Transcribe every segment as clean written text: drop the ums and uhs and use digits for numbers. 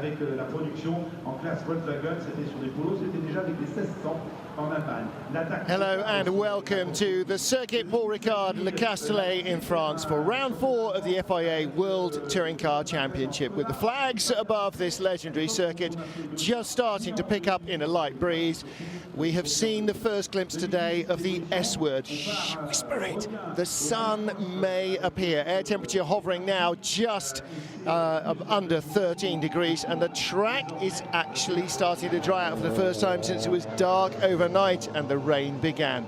avec la production en classe Volkswagen. C'était sur des polos, c'était déjà avec les 1600 en Allemagne. Hello and welcome to the circuit Paul Ricard Le Castellet in France for round 4 of the FIA World Touring Car Championship, with the flags above this legendary circuit just starting to pick up in a light breeze. We have seen the first glimpse today of the S word. Shh, whisper it. The sun may appear. Air temperature hovering now just under 13 degrees, and the track is actually starting to dry out for the first time since it was dark overnight and the rain began.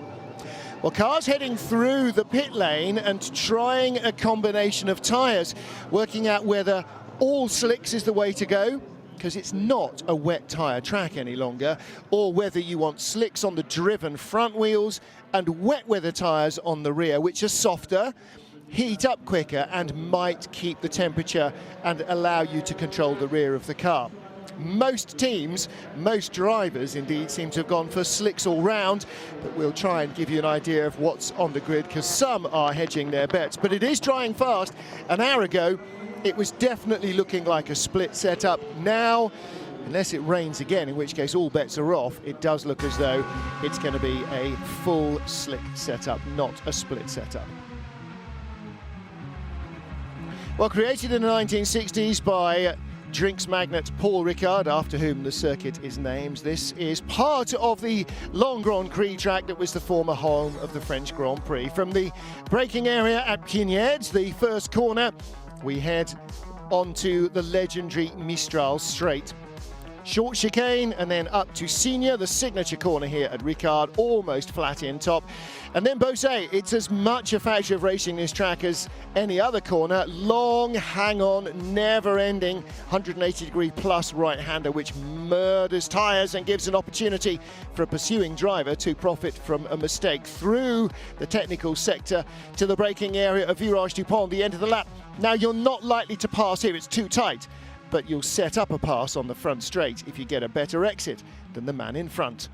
Well, cars heading through the pit lane and trying a combination of tyres, working out whether all slicks is the way to go, because it's not a wet tyre track any longer, or whether you want slicks on the driven front wheels and wet weather tyres on the rear, which are softer, heat up quicker, and might keep the temperature and allow you to control the rear of the car. Most teams, most drivers indeed, seem to have gone for slicks all round, but we'll try and give you an idea of what's on the grid, because some are hedging their bets. But it is drying fast. An hour ago it was definitely looking like a split setup. Now, unless it rains again, in which case all bets are off, it does look as though it's going to be a full slick setup, not a split setup. Well, created in the 1960s by drinks magnate Paul Ricard, after whom the circuit is named, this is part of the Long Grand Prix track that was the former home of the French Grand Prix. From the braking area at Pignèdes, the first corner, we head onto the legendary Mistral Straight. Short chicane and then up to Senior, the signature corner here at Ricard, almost flat in top. And then Beausset, it's as much a factor of racing this track as any other corner. Long, hang-on, never-ending 180-degree plus right-hander, which murders tyres and gives an opportunity for a pursuing driver to profit from a mistake. Through the technical sector to the braking area of Virage du Pont, the end of the lap. Now, you're not likely to pass here, it's too tight, but you'll set up a pass on the front straight if you get a better exit than the man in front.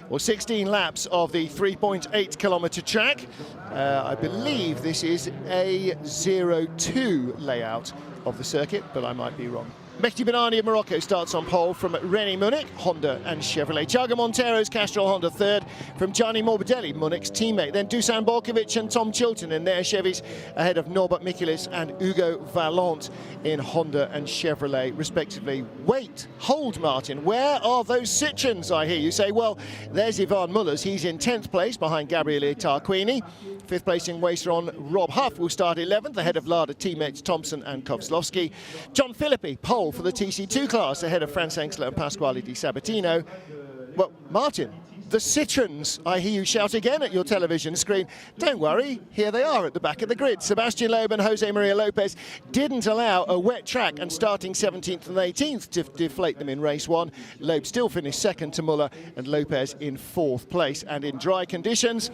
Well, 16 laps of the 3.8 kilometre track. I believe this is a 0-2 layout of the circuit, but I might be wrong. Mehdi Benani of Morocco starts on pole from René Munich, Honda and Chevrolet. Thiago Montero's Castrol Honda third from Gianni Morbidelli, Munich's teammate. Then Dusan Borkovic and Tom Chilton in their Chevys, ahead of Norbert Michelis and Hugo Vallant in Honda and Chevrolet, respectively. Wait, hold, Martin, where are those Citroens, I hear you say? Well, there's Ivan Mullers. He's in 10th place behind Gabriele Tarquini. 5th placing racer on Rob Huff will start 11th, ahead of Lada teammates Thompson and Kozlowski. John Philippi, pole for the TC2 class, ahead of Franz Enxler and Pasquale Di Sabatino. Well, Martin, the Citroens, I hear you shout again at your television screen. Don't worry, here they are at the back of the grid. Sebastian Loeb and Jose Maria Lopez didn't allow a wet track and starting 17th and 18th to deflate them in race one. Loeb still finished second to Muller and Lopez in 4th place. And in dry conditions,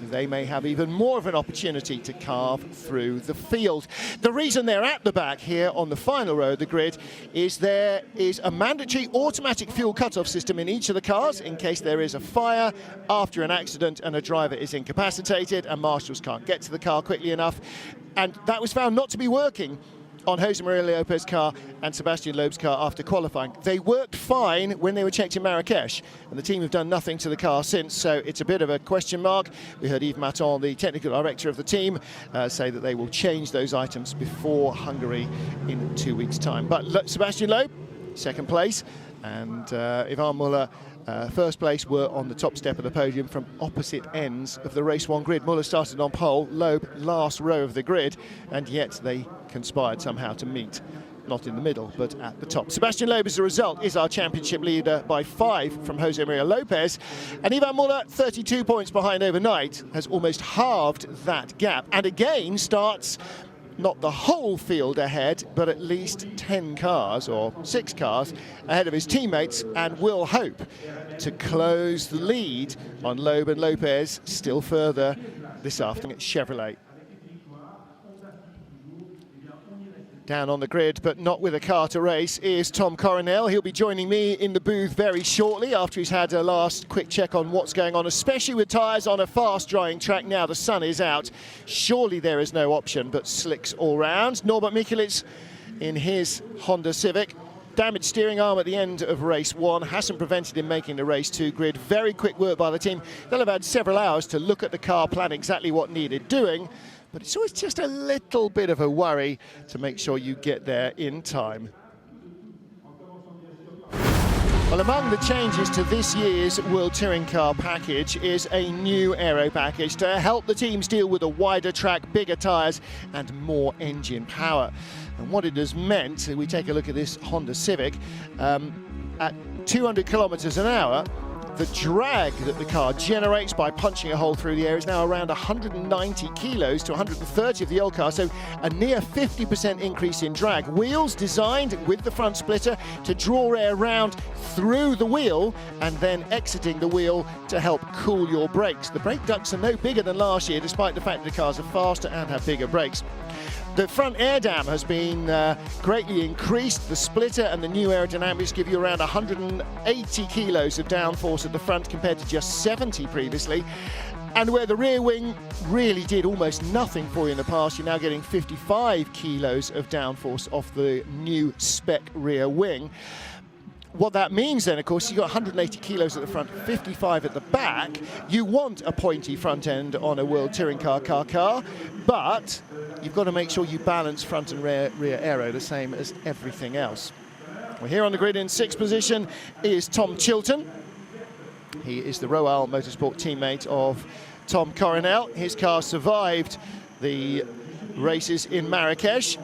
they may have even more of an opportunity to carve through the field. The reason they're at the back here on the final row of the grid is there is a mandatory automatic fuel cutoff system in each of the cars in case there is a fire after an accident and a driver is incapacitated and marshals can't get to the car quickly enough. And that was found not to be working on Jose Maria Lopez's car and Sebastian Loeb's car after qualifying. They worked fine when they were checked in Marrakesh, and the team have done nothing to the car since, so it's a bit of a question mark. We heard Yves Maton, the technical director of the team, say that they will change those items before Hungary in 2 weeks' time. But Sebastian Loeb, 2nd place, and Ivan Muller, 1st place, were on the top step of the podium from opposite ends of the race one grid. Muller started on pole, Loeb last row of the grid, and yet they conspired somehow to meet, not in the middle, but at the top. Sebastian Loeb, as a result, is our championship leader by 5 from Jose Maria Lopez, and Ivan Muller, 32 points behind overnight, has almost halved that gap, and again starts not the whole field ahead, but at least 10 cars or 6 cars ahead of his teammates, and will hope to close the lead on Loeb and Lopez still further this afternoon at Chevrolet. Down on the grid, but not with a car to race, is Tom Coronel. He'll be joining me in the booth very shortly after he's had a last quick check on what's going on, especially with tyres on a fast-drying track now the sun is out. Surely there is no option but slicks all round. Norbert Michelis in his Honda Civic. Damaged steering arm at the end of race 1 hasn't prevented him making the race 2 grid. Very quick work by the team. They'll have had several hours to look at the car, plan exactly what needed doing, but it's always just a little bit of a worry to make sure you get there in time. Well, among the changes to this year's World Touring Car package is a new aero package to help the teams deal with a wider track, bigger tyres and more engine power. And what it has meant, we take a look at this Honda Civic, at 200 kilometers an hour, the drag that the car generates by punching a hole through the air is now around 190 kilos to 130 of the old car, so a near 50% increase in drag. Wheels designed with the front splitter to draw air round through the wheel and then exiting the wheel to help cool your brakes. The brake ducts are no bigger than last year, despite the fact that the cars are faster and have bigger brakes. The front air dam has been greatly increased. The splitter and the new aerodynamics give you around 180 kilos of downforce at the front compared to just 70 previously. And where the rear wing really did almost nothing for you in the past, you're now getting 55 kilos of downforce off the new spec rear wing. What that means then, of course, you've got 180 kilos at the front, 55 at the back. You want a pointy front end on a World Touring Car but you've got to make sure you balance front and rear aero the same as everything else. Well, here on the grid in 6th position is Tom Chilton. He is the Royal Motorsport teammate of Tom Coronel. His car survived the races in Marrakesh.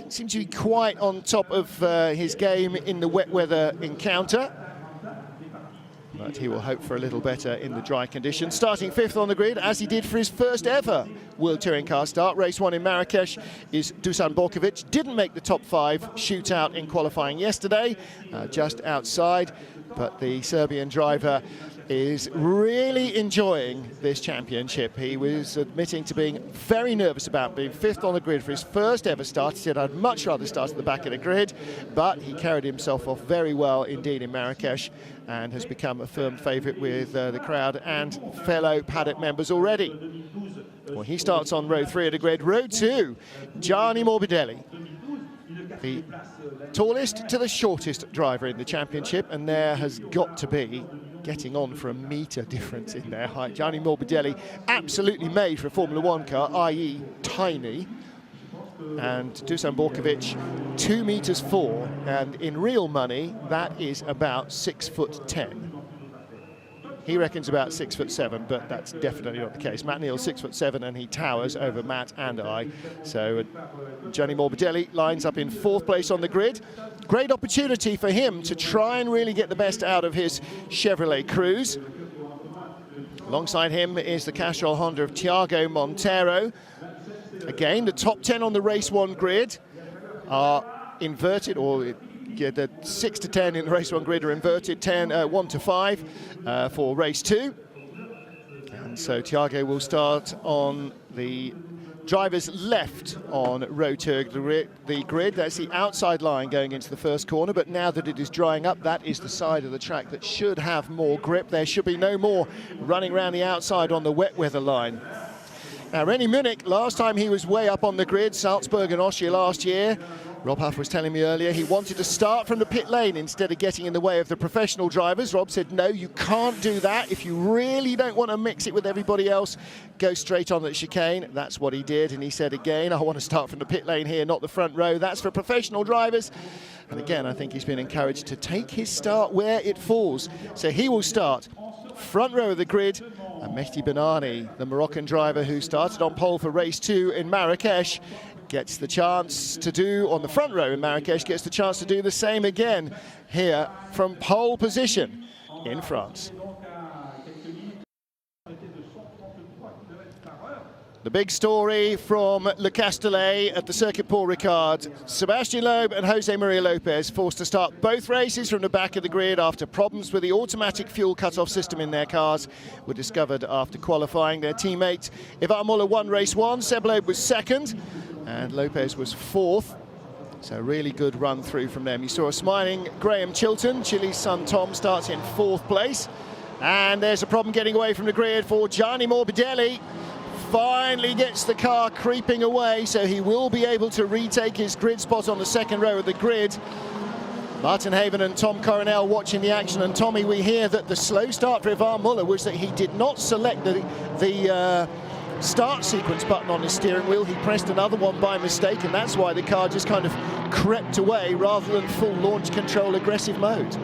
Seems to be quite on top of his game in the wet weather encounter. But he will hope for a little better in the dry conditions. Starting 5th on the grid, as he did for his first ever World Touring Car start. Race 1 in Marrakesh is Dusan Borkovic. Didn't make the top 5 shootout in qualifying yesterday, just outside. But the Serbian driver is really enjoying this championship. He was admitting to being very nervous about being 5th on the grid for his first ever start. He said, I'd much rather start at the back of the grid, but he carried himself off very well indeed in Marrakesh and has become a firm favourite with the crowd and fellow paddock members already. Well, he starts on row 3 of the grid. Row 2, Gianni Morbidelli, the tallest to the shortest driver in the championship, and there has got to be getting on for a metre difference in their height. Gianni Morbidelli, absolutely made for a Formula 1 car, i.e. tiny. And Dusan Borkovic, 2 meters 4, and in real money, that is about 6'10". He reckons about 6'7", but that's definitely not the case. Matt Neal's 6'7", and he towers over Matt and I. So Gianni Morbidelli lines up in 4th place on the grid. Great opportunity for him to try and really get the best out of his Chevrolet Cruze. Alongside him is the Castrol Honda of Thiago Monteiro. Again, the top 10 on the race 1 grid are inverted, or the 6 to 10 in the race 1 grid are inverted, 1 to 5 for race 2. And so Thiago will start on the driver's left on row 2 of the grid. That's the outside line going into the first corner, but now that it is drying up, that is the side of the track that should have more grip. There should be no more running around the outside on the wet weather line. Now, René Munich, last time he was way up on the grid, Salzburg and Austria last year. Rob Huff was telling me earlier he wanted to start from the pit lane instead of getting in the way of the professional drivers. Rob said, no, you can't do that. If you really don't want to mix it with everybody else, go straight on the chicane. That's what he did. And he said, again, I want to start from the pit lane here, not the front row. That's for professional drivers. And again, I think he's been encouraged to take his start where it falls. So he will start front row of the grid. And Mehdi Benani, the Moroccan driver who started on pole for race 2 in Marrakesh, gets the chance to do, on the front row in Marrakesh, gets the chance to do the same again here from pole position in France. The big story from Le Castellet at the Circuit Paul Ricard. Sébastien Loeb and Jose Maria Lopez forced to start both races from the back of the grid after problems with the automatic fuel cut-off system in their cars were discovered after qualifying. Their teammate Ivan Muller won race 1, Seb Loeb was 2nd, and Lopez was 4th. So really good run through from them. You saw a smiling Graham Chilton. Chile's son Tom starts in 4th place. And there's a problem getting away from the grid for Gianni Morbidelli. finally gets the car creeping away, so he will be able to retake his grid spot on the second row of the grid. Martin Haven and Tom Coronel watching the action, and Tommy, we hear that the slow start for Ivan Muller was that he did not select the start sequence button on his steering wheel. He pressed another one by mistake, and that's why the car just kind of crept away rather than full launch control aggressive mode.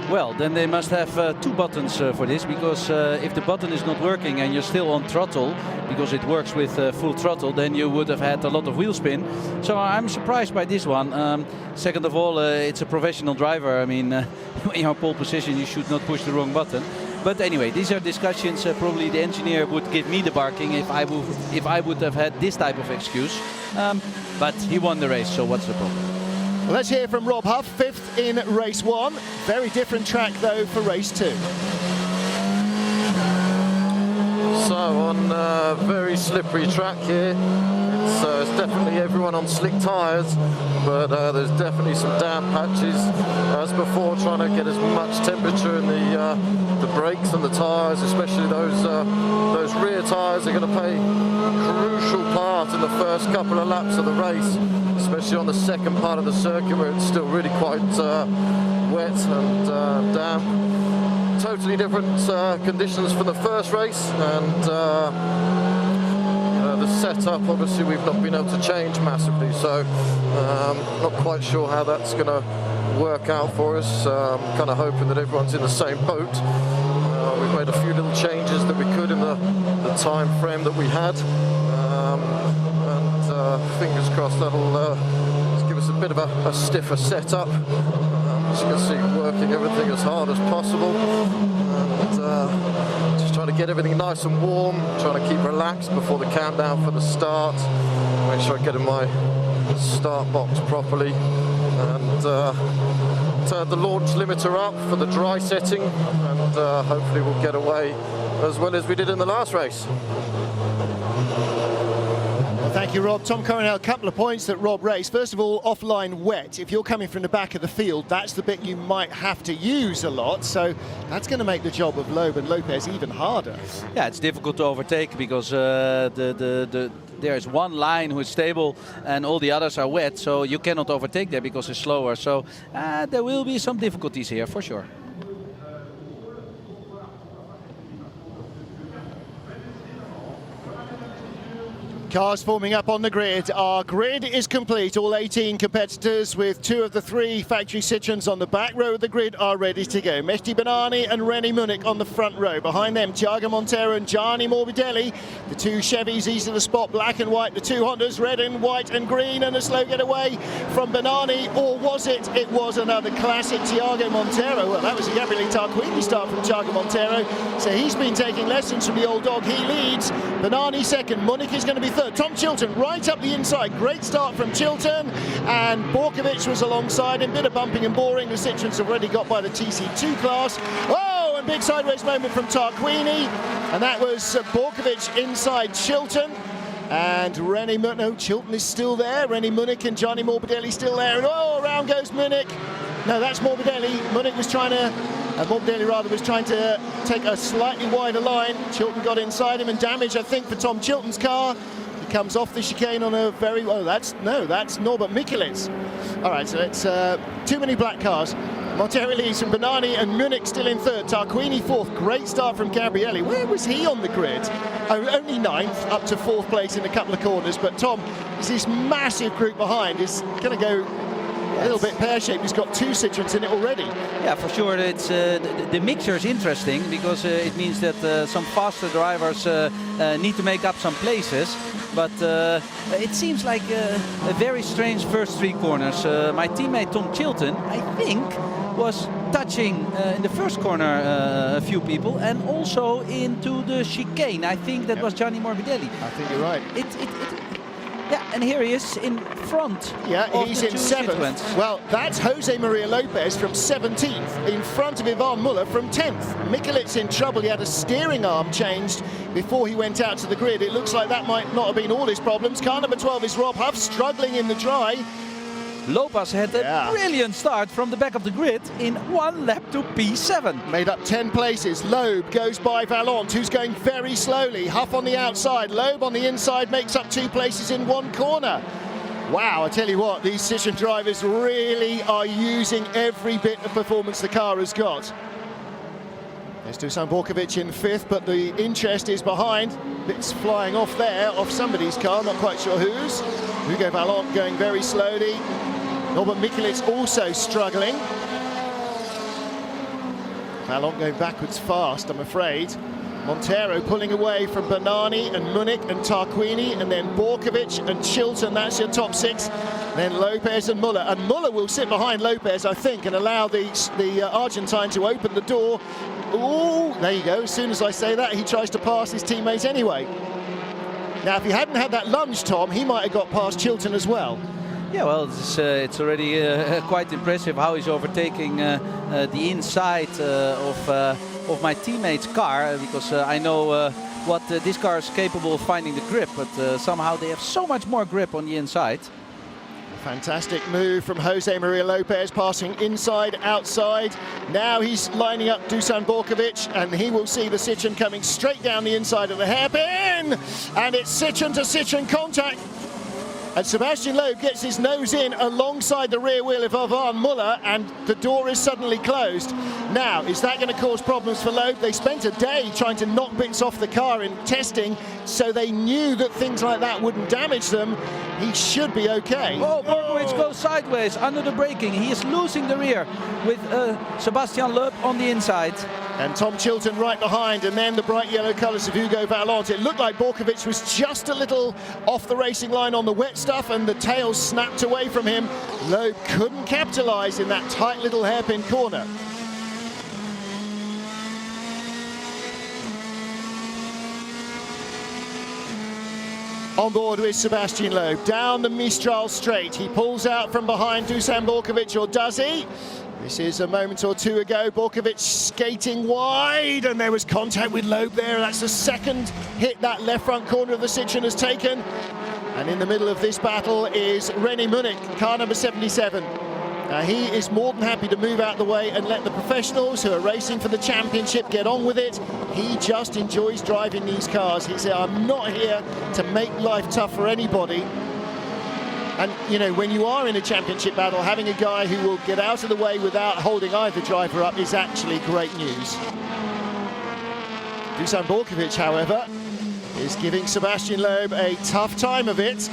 Well, then they must have two buttons for this, because if the button is not working and you're still on throttle, because it works with full throttle, then you would have had a lot of wheel spin. So I'm surprised by this one. Second of all, it's a professional driver. I mean, when you're in pole position, you should not push the wrong button. But anyway, these are discussions. Probably the engineer would give me the barking if I would have had this type of excuse. But he won the race, so what's the problem? Well, let's hear from Rob Huff, 5th in race 1. Very different track, though, for race 2. So on a very slippery track here, it's definitely everyone on slick tyres, but there's definitely some damp patches. As before, trying to get as much temperature in the brakes and the tyres, especially those rear tyres, are going to play a crucial part in the first couple of laps of the race, especially on the second part of the circuit where it's still really quite wet and damp. Totally different conditions from the first race, and the setup obviously we've not been able to change massively, so not quite sure how that's going to work out for us. Kind of hoping that everyone's in the same boat. We've made a few little changes that we could in the time frame that we had, and fingers crossed that'll give us a bit of a stiffer setup. As you can see, working everything as hard as possible, and just trying to get everything nice and warm, trying to keep relaxed before the countdown for the start, make sure I get in my start box properly, and turn the launch limiter up for the dry setting, and hopefully we'll get away as well as we did in the last race. Thank you, Rob. Tom Coronel, a couple of points that Rob raised. First of all, offline wet. If you're coming from the back of the field, that's the bit you might have to use a lot. So that's going to make the job of Loeb and Lopez even harder. Yeah, it's difficult to overtake because there's one line who is stable and all the others are wet. So you cannot overtake there because it's slower. So there will be some difficulties here for sure. Cars forming up on the grid. Our grid is complete. All 18 competitors with 2 of the 3 factory Citroens on the back row of the grid are ready to go. Mehdi Benani and René Munich on the front row. Behind them, Thiago Monteiro and Gianni Morbidelli. The 2 Chevys easy to the spot, black and white. The 2 Hondas, red and white and green. And a slow getaway from Benani. Or was it? It was another classic Thiago Monteiro. Well, that was a Gabriele Tarquini start from Thiago Monteiro. So he's been taking lessons from the old dog. He leads. Benani second. Munich is going to be third. Tom Chilton right up the inside. Great start from Chilton, and Borkovic was alongside him. Bit of bumping and boring. The Citroens already got by the TC2 class. Oh, and big sideways moment from Tarquini, and that was Borkovic inside Chilton. And René Munich, no, Chilton is still there. René Munich and Gianni Morbidelli still there. And oh, around goes Munich. No, that's Morbidelli. Munich was trying to, Morbidelli rather, was trying to take a slightly wider line. Chilton got inside him, and damage, I think, for Tom Chilton's car. He comes off the chicane on a very, oh, that's Norbert Mikulits. All right, so it's too many black cars. Monteiro leads from Benani and Munich still in third. Tarquini fourth. Great start from Gabriele. Where was he on the grid? Oh, only 9th, up to 4th place in a couple of corners. But Tom, this massive group behind is going to go a little bit pear-shaped. He's got 2 Citroens in it already. Yeah, for sure. It's the mixture is interesting because it means that some faster drivers need to make up some places. But it seems like a very strange first 3 corners. My teammate Tom Chilton, I think, was touching in the first corner a few people, and also into the chicane. I think that was Gianni Morbidelli. I think you're right. Yeah, and here he is in front. Yeah, he's in 7th. Citroens. Well, that's Jose Maria Lopez from 17th, in front of Ivan Muller from 10th. Mikulits in trouble. He had a steering arm changed before he went out to the grid. It looks like that might not have been all his problems. Car number 12 is Rob Huff, struggling in the dry. Lopez had a brilliant start from the back of the grid in 1 lap to P7. Made up 10 places. Loeb goes by Vallant, who's going very slowly. Huff on the outside, Loeb on the inside makes up 2 places in 1 corner. Wow, I tell you what, these Citroën drivers really are using every bit of performance the car has got. There's Dusan Borkovic in 5th, but the interest is behind. Bits flying off there, off somebody's car, not quite sure whose. Hugo Vallant going very slowly. Norbert Mikulits also struggling. Vallant going backwards fast, I'm afraid. Montero pulling away from Bernani and Munich and Tarquini, and then Borkovic and Chilton. That's your top 6. Then Lopez and Muller. And Muller will sit behind Lopez, I think, and allow the Argentine to open the door. Ooh, there you go. As soon as I say that, he tries to pass his teammates anyway. Now, if he hadn't had that lunge, Tom, he might have got past Chilton as well. Yeah, well, it's already quite impressive how he's overtaking the inside of my teammate's car, because I know what this car is capable of finding the grip, but somehow they have so much more grip on the inside. Fantastic move from Jose Maria Lopez, passing inside, outside. Now he's lining up Dusan Borkovic, and he will see the Citroën coming straight down the inside of the hairpin. And it's Citroën to Citroën contact. And Sebastian Loeb gets his nose in alongside the rear wheel of Ivan Muller, and the door is suddenly closed. Now, is that going to cause problems for Loeb? They spent a day trying to knock bits off the car in testing, so they knew that things like that wouldn't damage them. He should be okay. Oh, Borkovic goes sideways under the braking. He is losing the rear with Sebastian Loeb on the inside. And Tom Chilton right behind, and then the bright yellow colours of Hugo Vallant. It looked like Borkovic was just a little off the racing line on the wet stuff, and the tail snapped away from him. Loeb couldn't capitalise in that tight little hairpin corner. On board with Sebastian Loeb, down the Mistral straight. He pulls out from behind Dusan Borkovic, or does he? This is a moment or two ago. Borkovic skating wide, and there was contact with Loeb there. That's the second hit that left front corner of the Citroën has taken. And in the middle of this battle is René Munich, car number 77. He is more than happy to move out the way and let the professionals who are racing for the championship get on with it. He just enjoys driving these cars. He said, I'm not here to make life tough for anybody. And, you know, when you are in a championship battle, having a guy who will get out of the way without holding either driver up is actually great news. Dusan Borkovic, however, is giving Sebastian Loeb a tough time of it.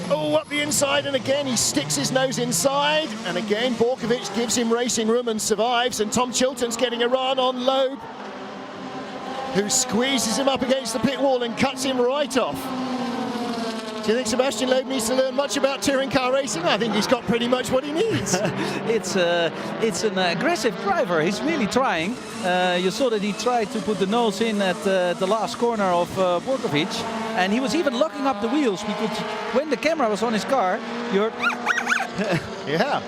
Oh, up the inside, and again he sticks his nose inside, and again Borkovic gives him racing room and survives, and Tom Chilton's getting a run on Loeb, who squeezes him up against the pit wall and cuts him right off. Do you think Sebastian Loeb needs to learn much about touring car racing? I think he's got pretty much what he needs. It's an aggressive driver. He's really trying. You saw that he tried to put the nose in at the last corner of Borkovic, and he was even locking up the wheels, because when the camera was on his car, you're... Yeah.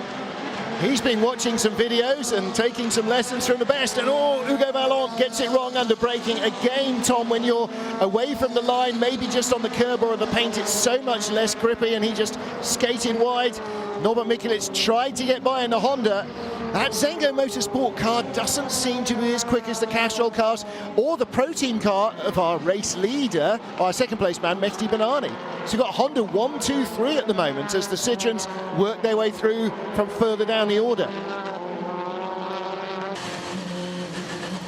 He's been watching some videos and taking some lessons from the best, and oh, Hugo Vallant gets it wrong under braking. Again, Tom, when you're away from the line, maybe just on the curb or the paint, it's so much less grippy, and he just skated wide. Norbert Mikulits tried to get by in the Honda. That Zengo Motorsport car doesn't seem to be as quick as the Castrol cars or the Pro Team car of our race leader, our second place man, Mehdi Bennani. So you've got Honda 1, 2, 3 at the moment as the Citroëns work their way through from further down the order.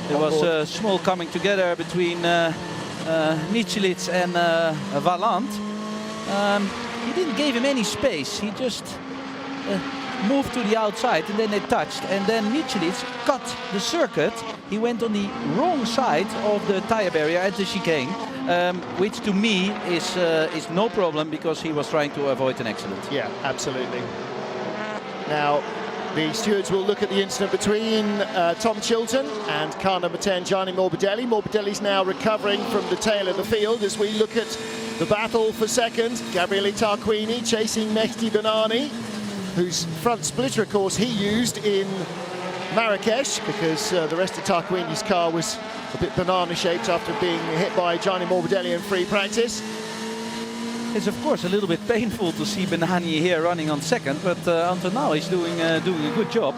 There was a small coming together between Mikulits and Vallant. He didn't give him any space. He just moved to the outside, and then they touched, and then Mikulits cut the circuit. He went on the wrong side of the tire barrier at the chicane, which to me is no problem, because he was trying to avoid an accident. Yeah, absolutely. Now, the stewards will look at the incident between Tom Chilton and car number 10, Gianni Morbidelli. Morbidelli's now recovering from the tail of the field as we look at the battle for second. Gabriele Tarquini chasing Mehdi Bennani, whose front splitter, of course, he used in Marrakesh, because the rest of Tarquini's car was a bit banana-shaped after being hit by Gianni Morbidelli in free practice. It's of course a little bit painful to see Benani here running on second, but until now he's doing a good job.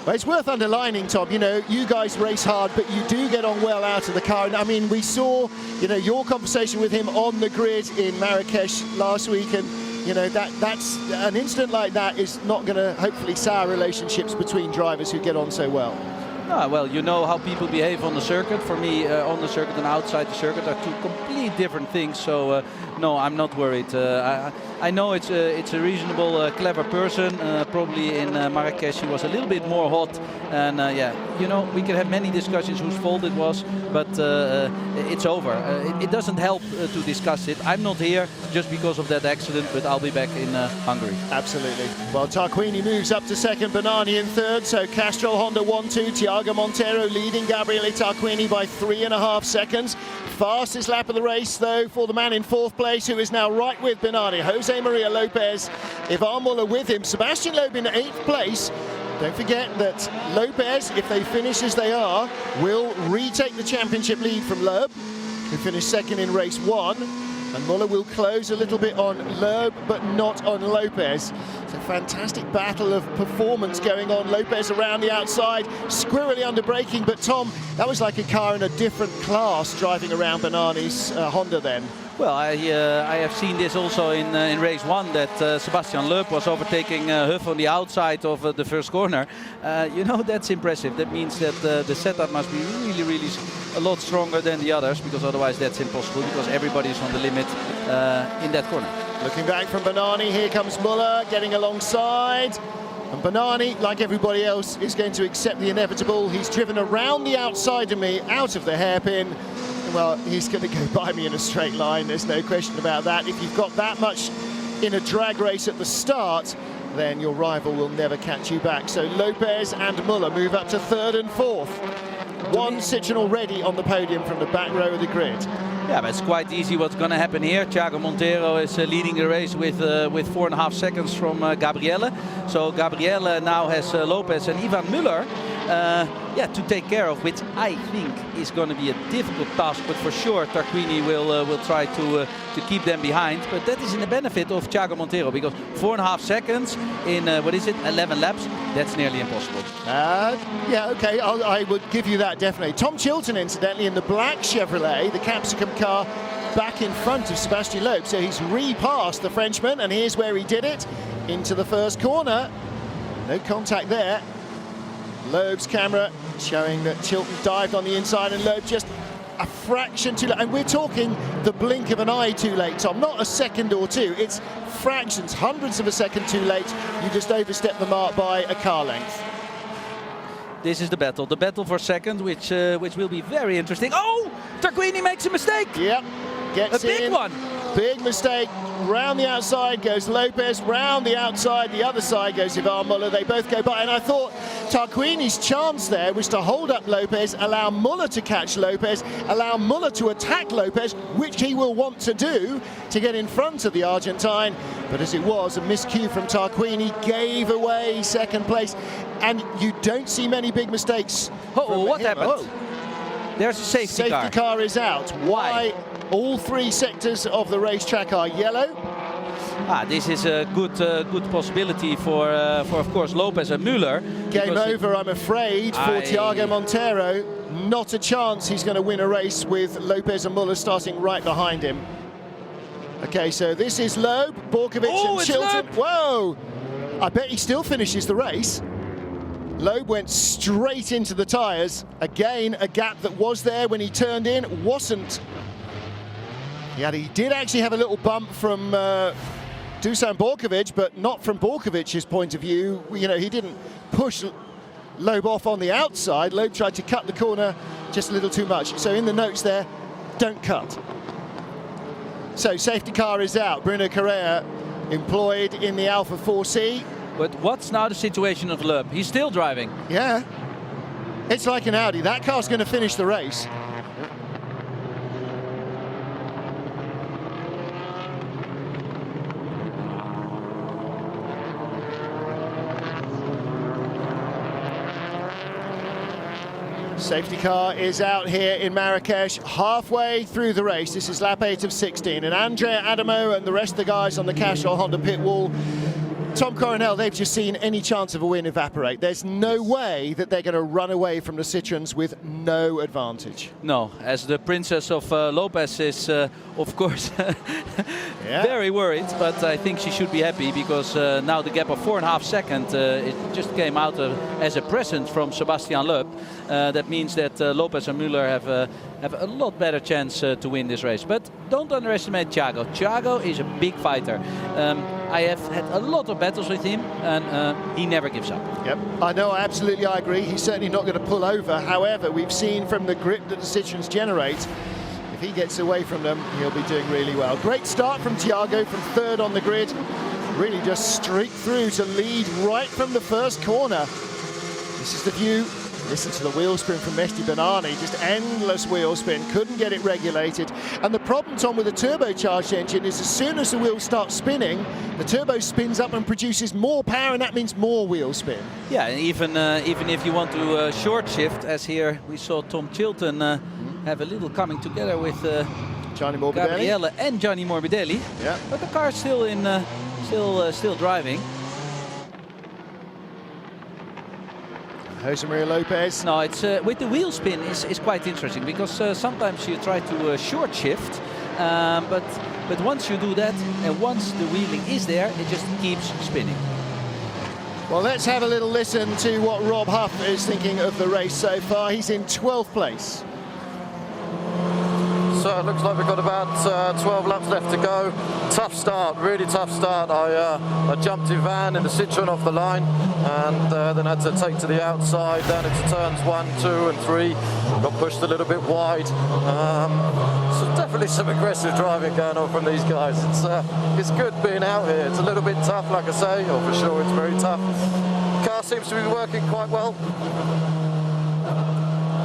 Well, it's worth underlining, Tom, you know, you guys race hard, but you do get on well out of the car. And I mean, we saw, you know, your conversation with him on the grid in Marrakesh last week, and you know, that's an incident like that is not going to hopefully sour relationships between drivers who get on so well. Ah, well, you know how people behave on the circuit. For me, on the circuit and outside the circuit are two complete different things. So no, I'm not worried. I know it's a reasonable, clever person. Probably in Marrakesh he was a little bit more hot. And yeah, you know, we can have many discussions whose fault it was, but it's over. It doesn't help to discuss it. I'm not here just because of that accident, but I'll be back in Hungary. Absolutely. Well, Tarquini moves up to second, Benani in third. So Castrol, Honda 1-2, Thiago Monteiro leading Gabriele Tarquini by 3.5 seconds. Fastest lap of the race, though, for the man in fourth place, who is now right with Benani. Jose Maria Lopez, Ivan Muller with him. Sebastian Loeb in 8th place. Don't forget that Lopez, if they finish as they are, will retake the championship lead from Loeb, who finished second in race 1. And Muller will close a little bit on Loeb, but not on Lopez. It's a fantastic battle of performance going on. Lopez around the outside, squirrely under braking, but Tom, that was like a car in a different class driving around Benani's Honda then. Well, I have seen this also in race 1, that Sebastian Loeb was overtaking Huff on the outside of the first corner. You know, that's impressive. That means that the setup must be really a lot stronger than the others, because otherwise that's impossible, because everybody is on the limit in that corner. Looking back from Benani, here comes Muller getting alongside. And Benani, like everybody else, is going to accept the inevitable. He's driven around the outside of me, out of the hairpin. Well, he's going to go by me in a straight line, there's no question about that. If you've got that much in a drag race at the start, then your rival will never catch you back. So Lopez and Muller move up to 3rd and 4th. One Citroën already on the podium from the back row of the grid. Yeah, but it's quite easy what's going to happen here. Thiago Monteiro is leading the race with 4.5 seconds from Gabriele. So Gabriele now has Lopez and Ivan Müller to take care of, which I think is going to be a difficult task. But for sure, Tarquini will try to keep them behind. But that is in the benefit of Thiago Monteiro, because 4.5 seconds in 11 laps, that's nearly impossible. Yeah, okay, I would give you that definitely. Tom Chilton, incidentally, in the black Chevrolet, the Capsicum car, back in front of Sebastian Loeb. So he's repassed the Frenchman, and here's where he did it, into the first corner. No contact there. Loeb's camera showing that Chilton dived on the inside, and Loeb just a fraction too late. And we're talking the blink of an eye too late, Tom, not a second or two. It's fractions, hundredths of a second too late. You just overstep the mark by a car length. This is the battle for second, which will be very interesting. Oh, Tarquini makes a mistake. Yep, gets in. A big one. Big mistake. Round the outside goes Lopez, round the outside, the other side goes Ivan Muller. They both go by, and I thought Tarquini's chance there was to hold up Lopez, allow Muller to catch Lopez, allow Muller to attack Lopez, which he will want to do to get in front of the Argentine. But as it was, a miscue from Tarquini gave away second place, and you don't see many big mistakes. Oh, what happened? Oh. There's a safety car. Safety car is out. Why? All 3 sectors of the racetrack are yellow. This is a good possibility for of course Lopez and Müller. Game over, I'm afraid, for Thiago Monteiro. Not a chance he's going to win a race with Lopez and Müller starting right behind him. Okay, so this is Loeb, Borkovic and Chilton. Whoa! I bet he still finishes the race. Loeb went straight into the tyres. Again, a gap that was there when he turned in wasn't. Yeah, he did actually have a little bump from Dusan Borkovic, but not from Borkovic's point of view. You know, he didn't push Loeb off on the outside. Loeb tried to cut the corner just a little too much. So in the notes there, don't cut. So safety car is out. Bruno Correa employed in the Alfa 4C. But what's now the situation of Loeb? He's still driving. Yeah, it's like an Audi. That car's going to finish the race. Safety car is out here in Marrakesh, halfway through the race. This is lap 8 of 16, and Andrea Adamo and the rest of the guys on the Cashel Honda pit wall, Tom Coronel, they've just seen any chance of a win evaporate. There's no way that they're going to run away from the Citroens with no advantage. No, as the princess of Lopez is, of course, very worried, but I think she should be happy because now the gap of 4.5 seconds, it just came out as a present from Sebastian Loeb. That means that Lopez and Müller have a lot better chance to win this race. But don't underestimate Thiago. Thiago is a big fighter. I have had a lot of battles with him, and he never gives up. Yep, I know, absolutely, I agree. He's certainly not going to pull over. However, we've seen from the grip that the Citroens generate, if he gets away from them, he'll be doing really well. Great start from Thiago, from third on the grid. Really just streaked through to lead right from the first corner. This is the view. Listen to the wheel spin from Mehdi Benani, just endless wheel spin, couldn't get it regulated. And the problem, Tom, with a turbocharged engine is as soon as the wheels start spinning, the turbo spins up and produces more power, and that means more wheel spin. Yeah, and even if you want to short shift, as here we saw Tom Chilton have a little coming together with Gianni Morbidelli. Gabriele and Gianni Morbidelli. Yeah. But the car's still in, still driving. Jose Maria Lopez. No, it's with the wheel spin is quite interesting because sometimes you try to short shift, but once you do that and once the wheeling is there, it just keeps spinning. Well, let's have a little listen to what Rob Huff is thinking of the race so far. He's in 12th place. So it looks like we've got about 12 laps left to go. Tough start, really tough start. I jumped in Van in the Citroen off the line and then had to take to the outside down into turns 1, 2 and 3. Got pushed a little bit wide. So definitely some aggressive driving going on from these guys. It's good being out here. It's a little bit tough, like I say, or for sure it's very tough. Car seems to be working quite well.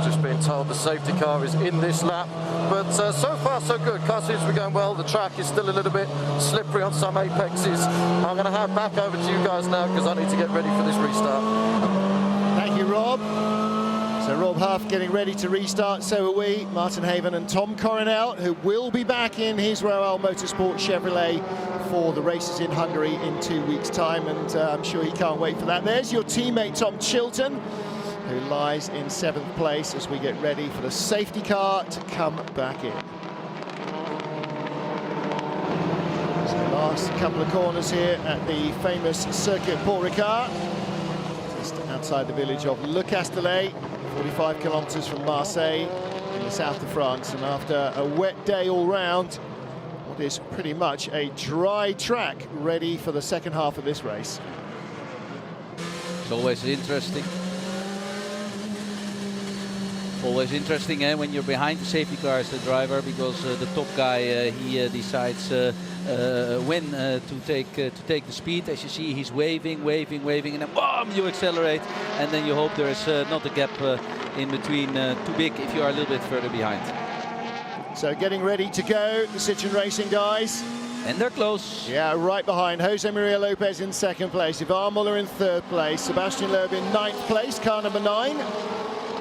Just being told the safety car is in this lap, but so far so good. Car seems to be going well. The track is still a little bit slippery on some apexes. I'm going to hand back over to you guys now because I need to get ready for this restart. Thank you, Rob. So Rob Huff getting ready to restart, so are we. Martin Haven and Tom Coronel, who will be back in his Royal Motorsport Chevrolet for the races in Hungary in 2 weeks' time, and I'm sure he can't wait for that. There's your teammate Tom Chilton, who lies in 7th place as we get ready for the safety car to come back in. So last couple of corners here at the famous Circuit Paul Ricard, just outside the village of Le Castellet, 45 kilometers from Marseille in the south of France. And after a wet day all round, what is pretty much a dry track ready for the second half of this race. It's always interesting. Always interesting when you're behind the safety car as the driver, because the top guy he decides when to take the speed. As you see, he's waving, and then boom, you accelerate, and then you hope there is not a gap in between too big if you are a little bit further behind. So getting ready to go, the Citroen Racing guys. And they're close. Yeah, right behind. Jose Maria Lopez in 2nd place, Ivan Muller in 3rd place, Sebastian Loeb in 9th place, car number 9.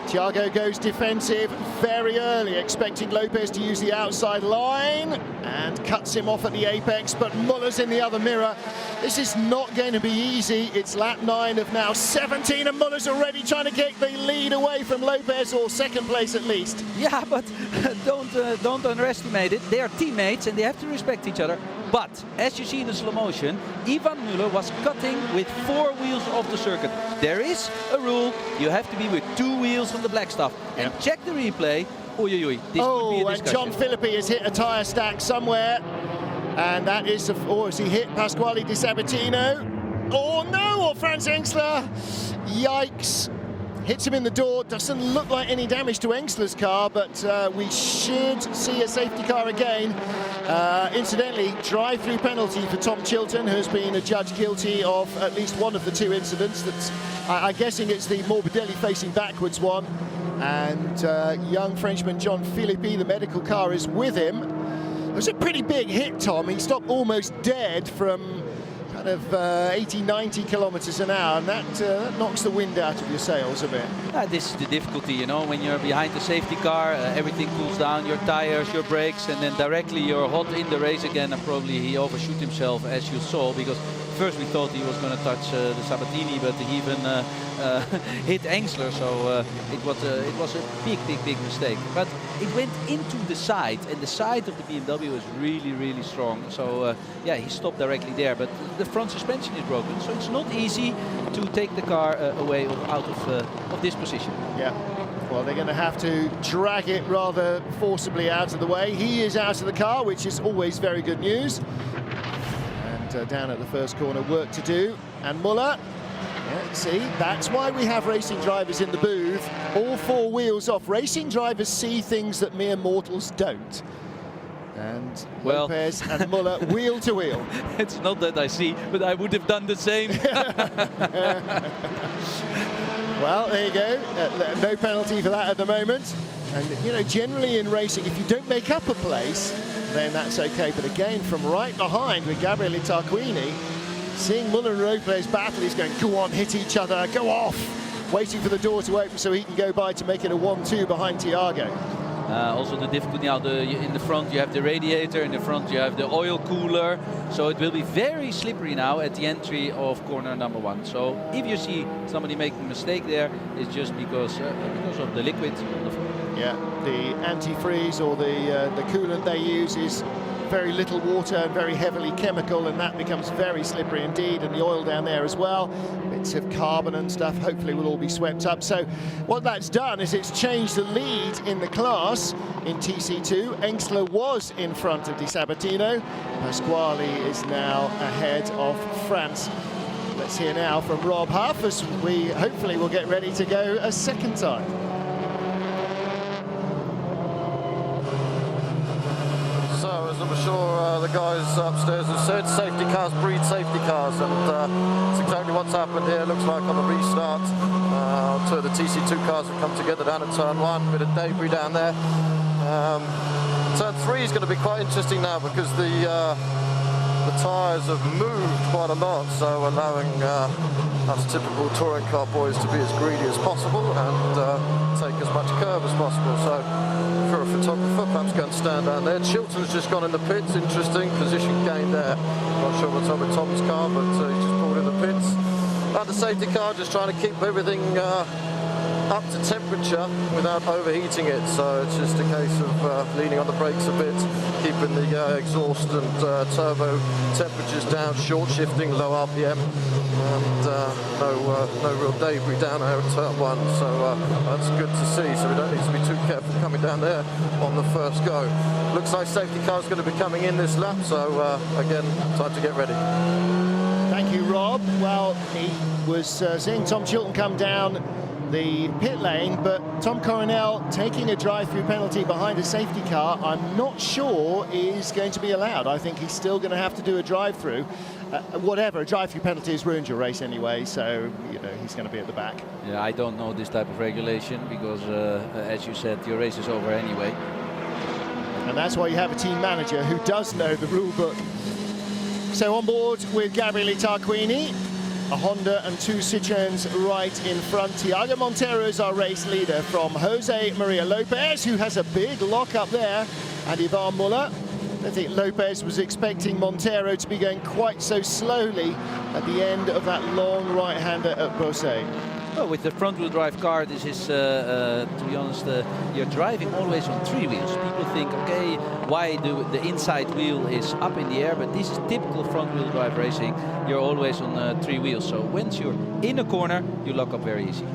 Thiago goes defensive very early, expecting Lopez to use the outside line and cuts him off at the apex, but Muller's in the other mirror. This is not going to be easy. It's lap 9 of now 17, and Muller's already trying to get the lead away from Lopez, or 2nd place at least. Yeah, but don't underestimate it. They are teammates and they have to respect each other. But as you see in the slow motion, Ivan Müller was cutting with 4 wheels off the circuit. There is a rule, you have to be with 2 wheels on the black stuff. And check the replay. This could be a discussion. And John Philippi has hit a tyre stack somewhere. And that is, has he hit Pasquale Di Sabatino? Oh no, or Franz Engsler. Yikes. Hits him in the door. Doesn't look like any damage to Engsler's car, but we should see a safety car again. Incidentally, drive-through penalty for Tom Chilton, who has been adjudged guilty of at least one of the 2 incidents. That's, I'm guessing it's the Morbidelli facing backwards one. And young Frenchman John Philippi, the medical car is with him. It was a pretty big hit, Tom. He stopped almost dead from kind of 80, 90 kilometers an hour, and that knocks the wind out of your sails a bit. This is the difficulty, you know, when you're behind the safety car, everything cools down, your tires, your brakes, and then directly you're hot in the race again, and probably he overshoot himself, as you saw, because first we thought he was going to touch the Sabatini, but he even hit Engsler, so it was a big mistake. But it went into the side, and the side of the BMW is really strong. So yeah, he stopped directly there, but the front suspension is broken, so it's not easy to take the car away out of this position. Yeah. Well, they're going to have to drag it rather forcibly out of the way. He is out of the car, which is always very good news. And down at the first corner, work to do. And Muller, yeah, see, that's why we have racing drivers in the booth. All four wheels off. Racing drivers see things that mere mortals don't. And well, Lopez and Muller wheel to wheel. It's not that I see, but I would have done the same. Well, there you go. No penalty for that at the moment. And, you know, generally in racing, if you don't make up a place, then that's okay. But again, from right behind with Gabriele Tarquini, seeing Muller and Lopez battle, he's going, go on, hit each other, go off. Waiting for the door to open so he can go by to make it a 1-2 behind Thiago. Also the difficulty now, in the front you have the radiator, in the front you have the oil cooler, so it will be very slippery now at the entry of corner number 1. So if you see somebody making a mistake there, it's just because of the liquid on the front. Yeah, the antifreeze or the coolant they use is very little water and very heavily chemical, and that becomes very slippery indeed, and the oil down there as well, bits of carbon and stuff, hopefully will all be swept up. So what that's done is it's changed the lead in the class in TC2. Engsler was in front of Di Sabatino. Pasquale is now ahead of France. Let's hear now from Rob Huff as we hopefully will get ready to go a second time. I'm sure the guys upstairs have said, safety cars breed safety cars, and it's exactly what's happened here. Looks like on the restart, two of the TC2 cars have come together down at turn 1, bit of debris down there. Turn 3 is going to be quite interesting now because the tyres have moved quite a lot, so allowing us typical touring car boys to be as greedy as possible and take as much curve as possible. So for a photographer, perhaps go and stand down there. Chilton's just gone in the pits. Interesting position gain there. Not sure what's up with Tom's car, but he's just pulled in the pits. And the safety car just trying to keep everything up to temperature without overheating it. So it's just a case of leaning on the brakes a bit, keeping the exhaust and turbo temperatures down, short shifting, low RPM, and no real debris down there at turn 1. So that's good to see. So we don't need to be too careful coming down there on the first go. Looks like safety car's going to be coming in this lap. So again, time to get ready. Thank you, Rob. Well, he was seeing Tom Chilton come down the pit lane, but Tom Coronel taking a drive-through penalty behind a safety car, I'm not sure is going to be allowed. I think he's still going to have to do a drive-through. Whatever, a drive-through penalty has ruined your race anyway, so you know he's going to be at the back. Yeah, I don't know this type of regulation because, as you said, your race is over anyway. And that's why you have a team manager who does know the rule book. So on board with Gabriele Tarquini, a Honda and 2 Citroens right in front. Thiago Montero is our race leader from Jose Maria Lopez, who has a big lock up there, and Ivan Muller. I think Lopez was expecting Montero to be going quite so slowly at the end of that long right-hander at Beausset. Well, with the front-wheel drive car, this is, to be honest, you're driving always on 3 wheels. People think, okay, why the inside wheel is up in the air, but this is typical front-wheel drive racing. You're always on 3 wheels, so once you're in a corner, you lock up very easy.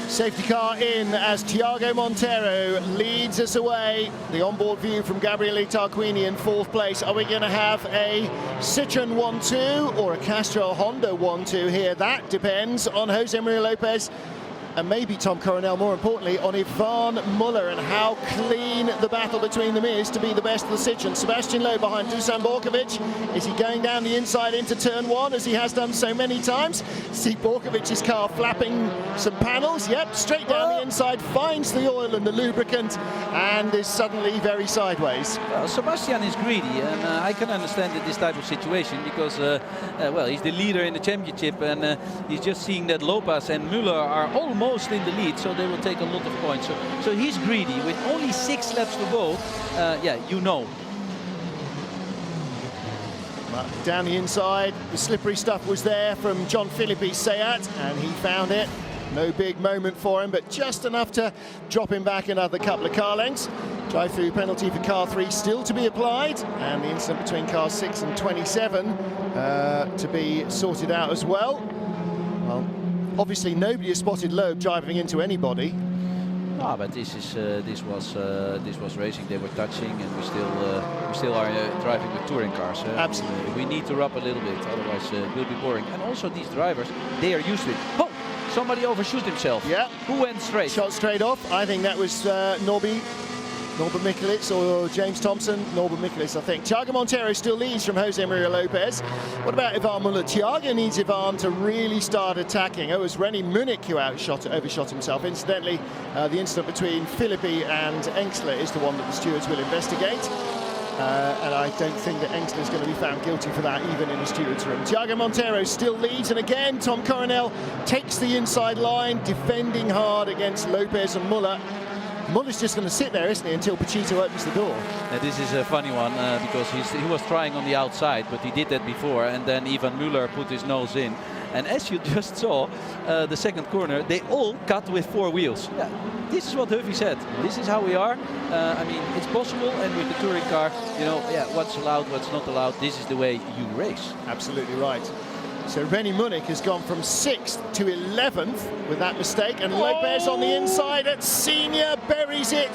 Safety car in as Thiago Montero leads us away. The onboard view from Gabriele Tarquini in 4th place. Are we going to have a Citroen 1-2 or a Castrol Honda 1-2 here? That depends on Jose Maria Lopez and maybe Tom Coronel, more importantly, on Ivan Muller and how clean the battle between them is to be the best of the Citroen. Sebastian Loeb behind Dusan Borkovic. Is he going down the inside into turn one, as he has done so many times? See Borkovic's car flapping some panels. Yep, straight down the inside, finds the oil and the lubricant, and is suddenly very sideways. Well, Sebastian is greedy, and I can understand in this type of situation because, well, he's the leader in the championship, and he's just seeing that Lopez and Müller are almost in the lead, so they will take a lot of points. So he's greedy. With only 6 laps to go, yeah, you know. Down the inside, the slippery stuff was there from John Philippi's Seat, and he found it. No big moment for him, but just enough to drop him back another couple of car lengths. Drive-through penalty for car 3 still to be applied, and the incident between car 6 and 27 to be sorted out as well. Well, obviously nobody has spotted Loeb driving into anybody. Ah, but this was racing. They were touching, and we still are driving with touring cars. Absolutely, we need to rub a little bit, otherwise it will be boring. And also these drivers, they are used to it. Oh, somebody overshoot himself. Yeah. Who went straight? Shot straight off. I think that was Norbert Mikulits or James Thompson. Norbert Mikulits, I think. Thiago Montero still leads from Jose Maria Lopez. What about Ivan Muller? Thiago needs Ivan to really start attacking. Oh, it was René Munich who overshot himself. Incidentally, the incident between Philippi and Engsler is the one that the stewards will investigate. And I don't think that Engsler is going to be found guilty for that, even in the stewards' room. Thiago Montero still leads, and again, Tom Coronel takes the inside line, defending hard against Lopez and Muller. Muller's just going to sit there, isn't he, until Pachito opens the door. This is a funny one because he was trying on the outside, but he did that before, and then Ivan Müller put his nose in. And as you just saw, the second corner, they all cut with 4 wheels. Yeah, this is what Huffy said. This is how we are. I mean, it's possible, and with the touring car, you know, yeah, what's allowed, what's not allowed. This is the way you race. Absolutely right. So René Munich has gone from 6th to 11th with that mistake, and Lopez on the inside at senior buries it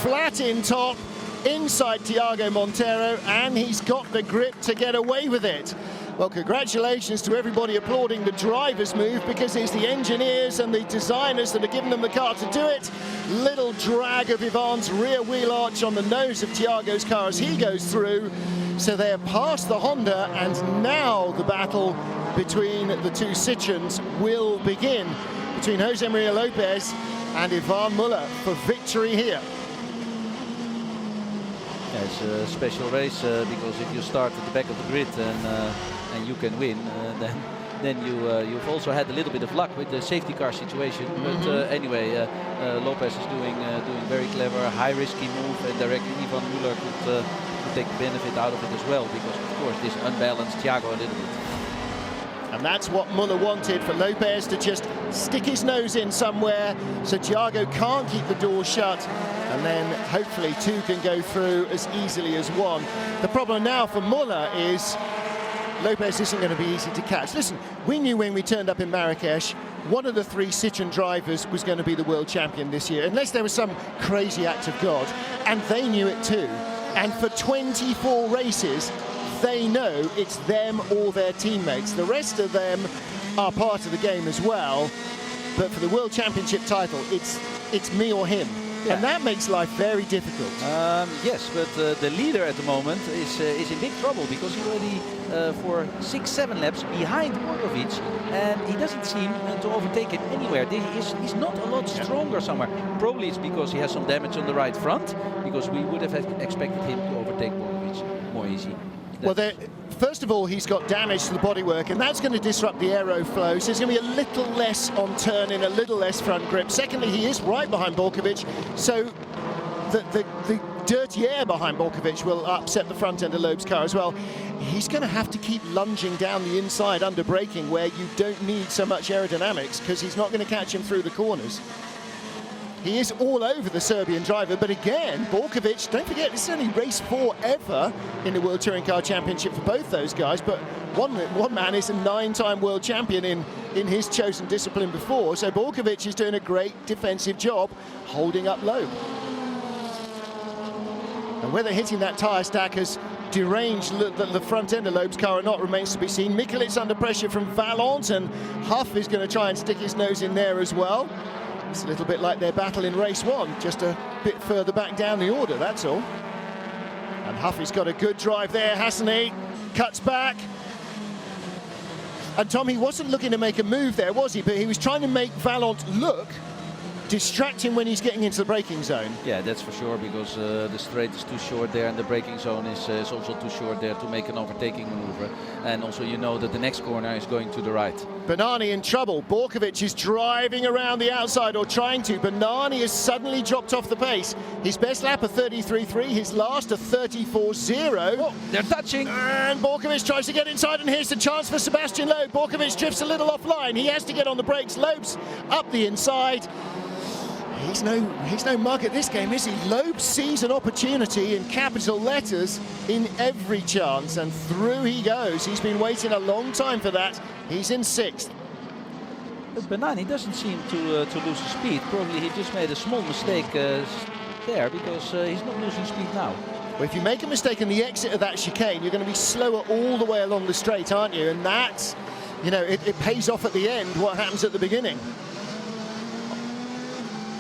flat in top inside Thiago Montero, and he's got the grip to get away with it. Well, congratulations to everybody applauding the driver's move, because it's the engineers and the designers that have given them the car to do it. Little drag of Ivan's rear wheel arch on the nose of Thiago's car as he goes through. So they're past the Honda, and now the battle between the two Citroens will begin, between Jose Maria Lopez and Ivan Muller for victory here. Yeah, it's a special race because if you start at the back of the grid and you can win, then you've also had a little bit of luck with the safety car situation. But anyway, Lopez is doing very clever, high risky move, and directly Ivan Muller could take benefit out of it as well, because of course this unbalanced Thiago a little bit. And that's what Muller wanted, for Lopez to just stick his nose in somewhere so Thiago can't keep the door shut, and then hopefully 2 can go through as easily as 1. The problem now for Muller is Lopez isn't going to be easy to catch. Listen, we knew when we turned up in Marrakesh, one of the 3 Citroen drivers was going to be the world champion this year, unless there was some crazy act of God, and they knew it too. And for 24 races, they know it's them or their teammates. The rest of them are part of the game as well, but for the World Championship title, it's me or him. Yeah. And that makes life very difficult. Yes, but the leader at the moment is in big trouble, because he's already for 6-7 laps behind Borkovic, and he doesn't seem to overtake him anywhere. He's not a lot stronger somewhere. Probably it's because he has some damage on the right front, because we would have expected him to overtake Borkovic more easy. Well, first of all, he's got damage to the bodywork, and that's going to disrupt the aeroflow, so there's going to be a little less on turning, a little less front grip. Secondly, he is right behind Borkovic, so the dirty air behind Borkovic will upset the front end of Loeb's car as well. He's going to have to keep lunging down the inside under braking, where you don't need so much aerodynamics, because he's not going to catch him through the corners. He is all over the Serbian driver, but again, Borkovic, don't forget, this is only race 4 ever in the World Touring Car Championship for both those guys, but one man is a 9-time world champion in his chosen discipline before, so Borkovic is doing a great defensive job holding up Loeb. And whether hitting that tyre stack has deranged the front end of Loeb's car or not remains to be seen. Mikulits under pressure from Valent, and Huff is going to try and stick his nose in there as well. It's a little bit like their battle in race 1, just a bit further back down the order, that's all. And Huffy's got a good drive there, hasn't he? Cuts back. And Tom, he wasn't looking to make a move there, was he? But he was trying to make Vaillant look, distract him when he's getting into the braking zone. Yeah, that's for sure, because the straight is too short there and the braking zone is also too short there to make an overtaking maneuver. And also you know that the next corner is going to the right. Bernani in trouble. Borkovic is driving around the outside, or trying to. Bernani has suddenly dropped off the pace. His best lap a 33.3, his last a 34.0. Oh, they're touching. And Borkovic tries to get inside, and here's the chance for Sebastian Loeb. Borkovic drifts a little offline. He has to get on the brakes. Loeb's up the inside. He's no mug at this game, is he? Loeb sees an opportunity in capital letters in every chance, and through he goes. He's been waiting a long time for that. He's in 6th. But Bernani doesn't seem to lose his speed. Probably he just made a small mistake there, because he's not losing speed now. Well, if you make a mistake in the exit of that chicane, you're going to be slower all the way along the straight, aren't you? And that, you know, it pays off at the end what happens at the beginning.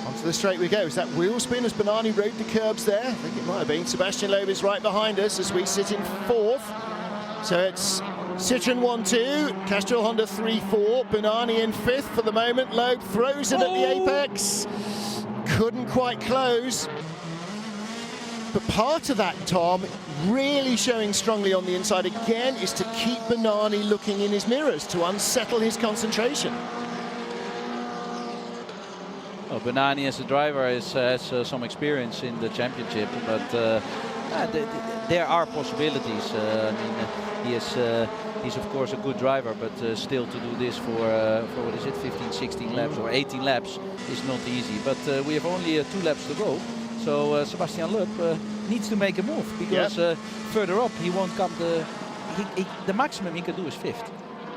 Onto the straight we go. Is that wheel spin as Bernani rode the curbs there? I think it might have been. Sebastian Loeb is right behind us as we sit in 4th. So it's Citroen 1-2, Castrol Honda 3-4, Bernani in 5th for the moment. Loeb throws it at the apex. Couldn't quite close. But part of that, Tom, really showing strongly on the inside again, is to keep Bernani looking in his mirrors, to unsettle his concentration. Well, Bernani as a driver has some experience in the championship, but there are possibilities. I mean, he's of course a good driver, but still to do this for what is it, 15, 16 laps or 18 laps is not easy. But we have only 2 laps to go, so Sebastian Loeb needs to make a move, because further up he won't come. The maximum he can do is 5th.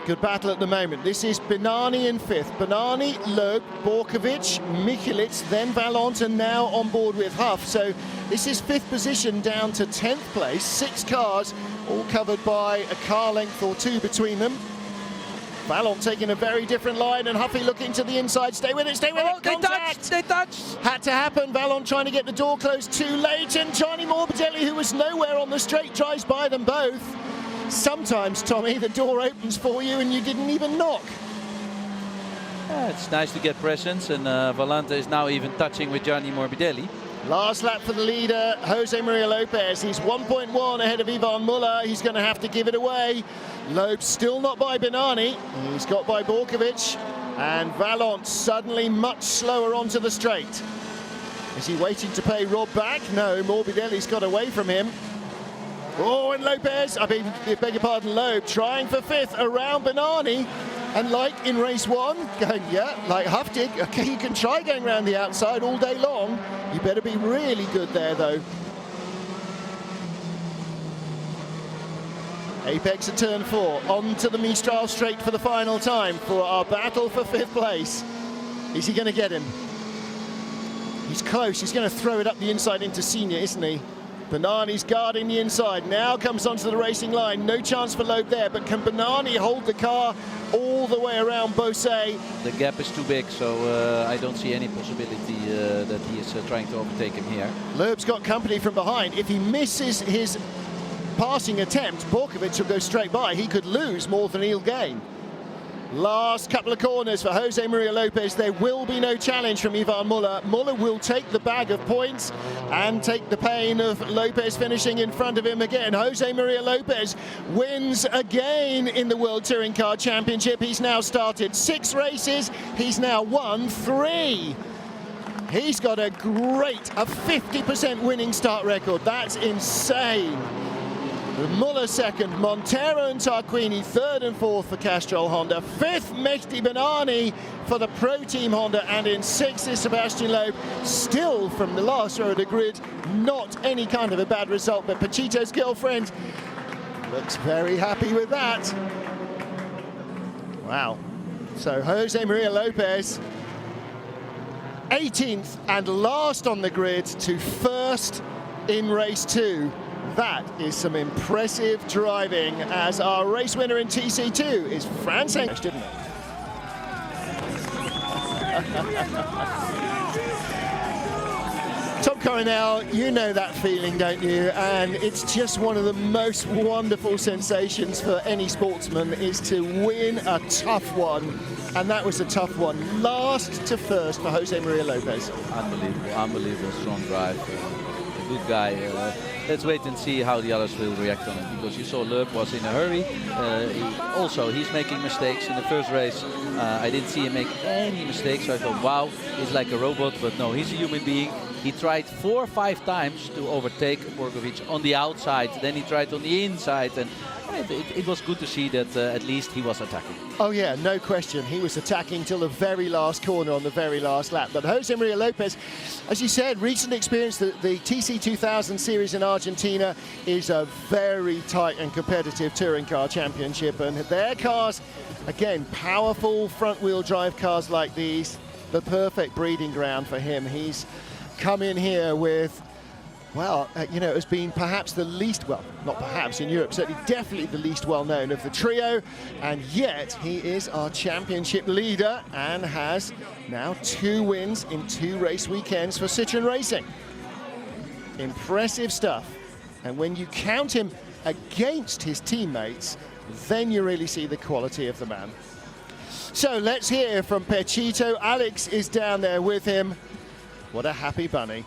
Good battle at the moment. This is Bernani in 5th. Bernani, Loeb, Borkovic, Mikulic, then Vaillant, and now on board with Huff. So this is 5th position down to 10th place. 6 cars, all covered by a car length or 2 between them. Vaillant taking a very different line, and Huffy looking to the inside. Stay with it, stay with it. Contact. They touched. Had to happen. Vaillant trying to get the door closed too late, and Gianni Morbidelli, who was nowhere on the straight, drives by them both. Sometimes, Tommy, the door opens for you and you didn't even knock. Yeah, it's nice to get presence, and Vaillant is now even touching with Gianni Morbidelli. Last lap for the leader, Jose Maria Lopez. He's 1.1 ahead of Ivan Muller. He's going to have to give it away. Loeb still not by Bernani. He's got by Borkovic. And Vaillant suddenly much slower onto the straight. Is he waiting to pay Rob back? No, Morbidelli's got away from him. Oh, and Lopez, I beg your pardon, Loeb trying for 5th around Bernani. And like in race 1, going, yeah, like Huff did, okay, you can try going around the outside all day long. You better be really good there, though. Apex at turn 4, onto the Mistral straight for the final time for our battle for 5th place. Is he going to get him? He's close, he's going to throw it up the inside into Senior, isn't he? Bernani's guarding the inside, now comes onto the racing line. No chance for Loeb there, but can Bernani hold the car all the way around Beausset? The gap is too big, so I don't see any possibility that he is trying to overtake him here. Loeb's got company from behind. If he misses his passing attempt, Borkovic will go straight by. He could lose more than he'll gain. Last couple of corners for Jose Maria Lopez. There will be no challenge from Ivan Muller. Muller will take the bag of points and take the pain of Lopez finishing in front of him again. Jose Maria Lopez wins again in the World Touring Car Championship. He's now started 6 races. He's now won 3. He's got a 50% winning start record. That's insane. Muller 2nd, Montero and Tarquini 3rd and 4th for Castrol Honda, 5th Mehdi Bernani for the Pro Team Honda, and in 6th is Sebastian Loeb, still from the last row of the grid. Not any kind of a bad result, but Pachito's girlfriend looks very happy with that. Wow. So Jose Maria Lopez, 18th and last on the grid to 1st in race 2. That is some impressive driving, as our race winner in TC2 is Franz Engels, didn't it? Tom Coronel, you know that feeling, don't you? And it's just one of the most wonderful sensations for any sportsman is to win a tough one. And that was a tough one. Last to first for Jose Maria Lopez. Unbelievable strong drive. A good guy. Let's wait and see how the others will react on it, because you saw Loeb was in a hurry. He's making mistakes in the first race. I didn't see him make any mistakes, so I thought, wow, he's like a robot, but no, he's a human being. He tried 4 or 5 times to overtake Borkovic on the outside, then he tried on the inside, and it was good to see that at least he was attacking. Oh yeah, no question. He was attacking till the very last corner on the very last lap. But Jose Maria Lopez, as you said, recent experience, the TC 2000 series in Argentina is a very tight and competitive touring car championship. And their cars, again, powerful front-wheel drive cars like these, the perfect breeding ground for him. He's come in here with, well, you know, has been perhaps the least, well, not perhaps in Europe, certainly definitely the least well-known of the trio, and yet he is our championship leader and has now 2 wins in 2 race weekends for Citroën Racing. Impressive stuff. And when you count him against his teammates, then you really see the quality of the man. So let's hear from Pechito. Alex is down there with him. What a happy bunny.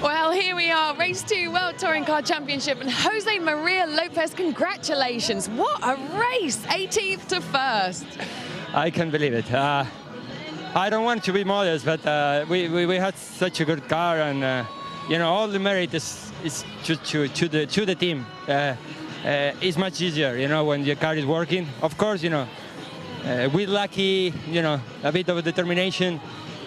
Well, here we are, race 2 World Touring Car Championship, and Jose Maria Lopez, congratulations. What a race, 18th to 1st. I can't believe it. I don't want to be modest, but we had such a good car, and you know, all the merit is to the team. It's much easier, you know, when your car is working. Of course, you know, we're lucky, you know, a bit of determination,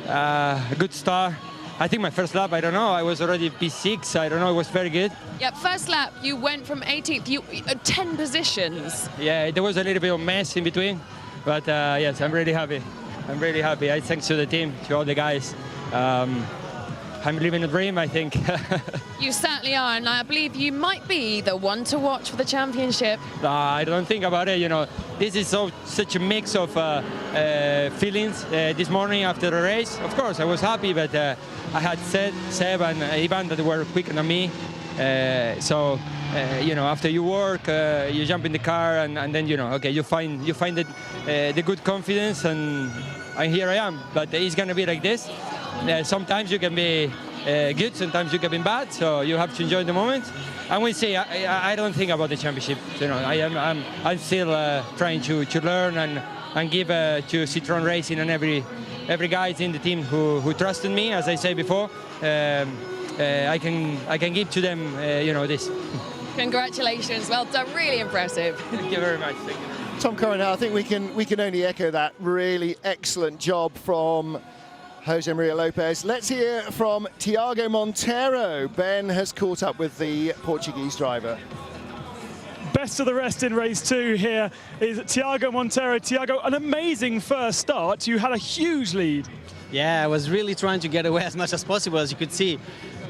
a good start. I think my first lap, I don't know, I was already P6, I don't know, it was very good. Yep, first lap, you went from 18th, you 10 positions. Yeah, there was a little bit of mess in between, but yes, I'm really happy. I'm really happy. Thanks to the team, to all the guys. I'm living a dream, I think. You certainly are, and I believe you might be the one to watch for the championship. I don't think about it, you know. This is such a mix of feelings. This morning after the race, of course, I was happy, but I had Seb and Ivan that were quicker than me. You know, after you work, you jump in the car, and then, you know, okay, you find the good confidence, and here I am. But it's going to be like this. Sometimes you can be good, sometimes you can be bad, so you have to enjoy the moment. And we see, I don't think about the championship. You know, I'm still trying to learn and give to Citroën Racing and every guy in the team who trusted me, as I said before. I can give to them, you know, this. Congratulations, well done, really impressive. Thank you very much. Thank you. Tom Coronel, I think we can only echo that really excellent job from Jose Maria Lopez. Let's hear from Tiago Monteiro. Ben has caught up with the Portuguese driver. Best of the rest in race 2 here is Tiago Monteiro. Tiago, an amazing first start. You had a huge lead. Yeah, I was really trying to get away as much as possible, as you could see.